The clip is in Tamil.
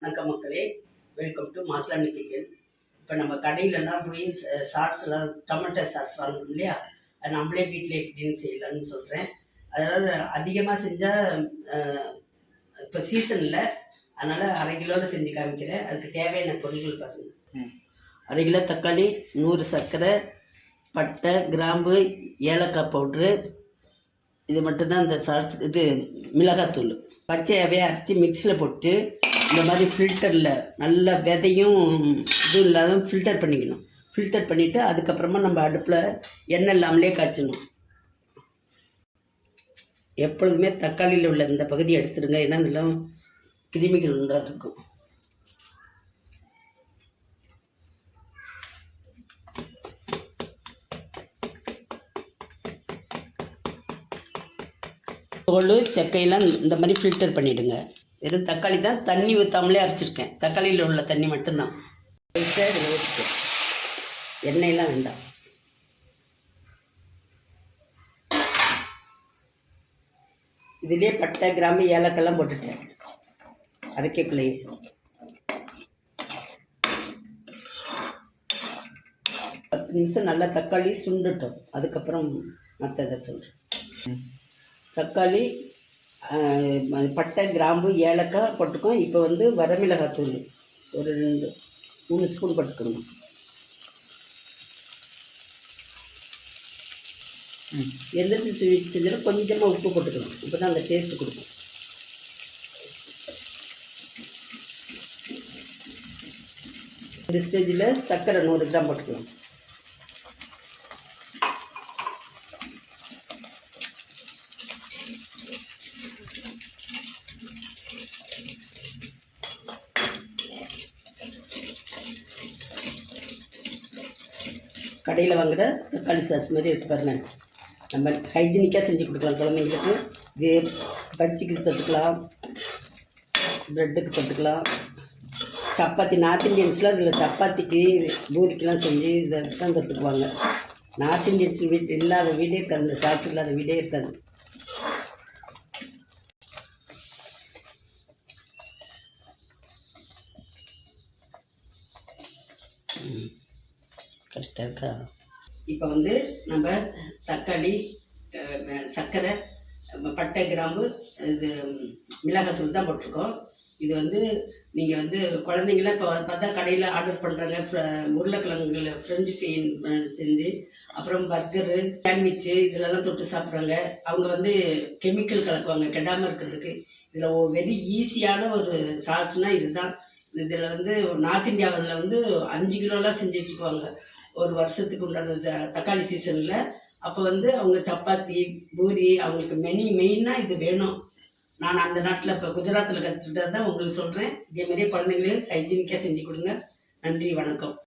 வணக்கம் மக்களே, வெல்கம் டு மாஸ்லானி கிச்சன். இப்போ நம்ம கடையிலலாம் போய் சாட்ஸ்லாம் டொமேட்டோ சாஸ் வாங்கணும் இல்லையா, அது நம்மளே வீட்டில் எப்படின்னு செய்யலாம்னு சொல்கிறேன். அதாவது அதிகமாக செஞ்சால் இப்போ சீசனில், அதனால் 1/2 கிலோவில் செஞ்சு காமிக்கிறேன். அதுக்கு தேவையான பொருட்கள் பாருங்கள். 1/2 கிலோ தக்காளி, 100 சர்க்கரை, பட்டை, கிராம்பு, ஏலக்காய் பவுட்ரு, இது மட்டும்தான் இந்த சாஸ். இது மிளகாத்தூள் பச்சையாகவே அரைச்சி மிக்ஸியில் போட்டு இந்த மாதிரி ஃபில்டரில் நல்ல விதையும் இதுவும் இல்லாத ஃபில்டர் பண்ணிக்கணும். ஃபில்டர் பண்ணிவிட்டு அதுக்கப்புறமா நம்ம அடுப்பில் எண்ணெய் இல்லாமலே காய்ச்சணும். எப்பொழுதுமே தக்காளியில் உள்ள இந்த பகுதியை எடுத்துடுங்க, ஏன்னா இதெல்லாம் கிருமிகள் உண்டாக இருக்கும். தோல் செக்கையெல்லாம் இந்த மாதிரி ஃபில்டர் பண்ணிவிடுங்க. வெறும் தக்காளி தான், தண்ணி ஊற்றாமலே அரைச்சிருக்கேன். தக்காளியில் உள்ள தண்ணி மட்டும்தான் இதில் ஊற்றிட்டேன். எண்ணெயெல்லாம் வேண்டாம். இதுலேயே பட்டை, கிராம்பு, ஏலக்காய்லாம் போட்டுட்டேன் அரைக்கக்குள்ளேயே. பத்து நிமிஷம் நல்லா தக்காளி சுண்டுட்டோம், அதுக்கப்புறம் மற்றதை சொல்கிறேன். தக்காளி, பட்டை, கிராம்பு, ஏலக்காய் போட்டுக்கோம். இப்போ வந்து வரமிளகாத்தூள் ஒரு 3 ஸ்பூன் போட்டுக்கணும். எந்த ஸ்வீட் செஞ்சாலும் கொஞ்சமாக உப்பு போட்டுக்கணும், இப்போ தான் அந்த டேஸ்ட்டு கொடுக்கும். இந்த ஸ்டேஜில் சர்க்கரை 100 கிராம் போட்டுக்கலாம். கடையில் வாங்குகிற தக்காளி சாஸ் மாதிரி எடுத்து பாருங்கள். நம்ம ஹைஜீனிக்காக செஞ்சு கொடுக்கலாம் குழந்தைங்களுக்கு. இது பஜ்ஜிக்கு தொட்டுக்கலாம், ப்ரெட்டுக்கு தொட்டுக்கலாம், சப்பாத்தி. நார்த் இண்டியன்ஸ்லாம் இதில் சப்பாத்திக்கு பூரிக்கெலாம் செஞ்சு இதை தான் தொட்டுக்குவாங்க. நார்த் இண்டியன்ஸ் வீட்டு இல்லாத வீடே இருக்காது, இந்த சாஸ் இல்லாத வீடே இருக்காது. கரெக்டாக இருக்கா? இப்போ வந்து நம்ம தக்காளி, சர்க்கரை, பட்டை, கிராம்பு, இது மிளகாத்தூள் தான் போட்டிருக்கோம். இது வந்து நீங்கள் வந்து குழந்தைங்களாம் இப்போ பார்த்தா கடையில் ஆர்டர் பண்ணுறாங்க. உருளைக்கிழங்குல ஃப்ரெஞ்சு ஃப்ரைன் செஞ்சு, அப்புறம் பர்கரு, சாண்ட்விட்சு இதிலெல்லாம் தொட்டு சாப்பிட்றாங்க. அவங்க வந்து கெமிக்கல் கலக்குவாங்க கெடாமல் இருக்கிறதுக்கு. இதில் வெரி ஈஸியான ஒரு சாஸ்னால் இதுதான். இதில் வந்து நார்த் இந்தியாவில் வந்து 5 கிலோலாம் செஞ்சு வச்சுக்குவாங்க ஒரு வருஷத்துக்கு உண்டான தக்காளி சீசனில். அப்போ வந்து அவங்க சப்பாத்தி, பூரி, அவங்களுக்கு மெயினாக இது வேணும். நான் அந்த நாட்டில் இப்போ குஜராத்தில் கற்றுக்கிட்டது தான் உங்களுக்கு சொல்கிறேன். இதேமாதிரியே குழந்தைங்களுக்கு ஹைஜீனிக்காக செஞ்சு கொடுங்க. நன்றி, வணக்கம்.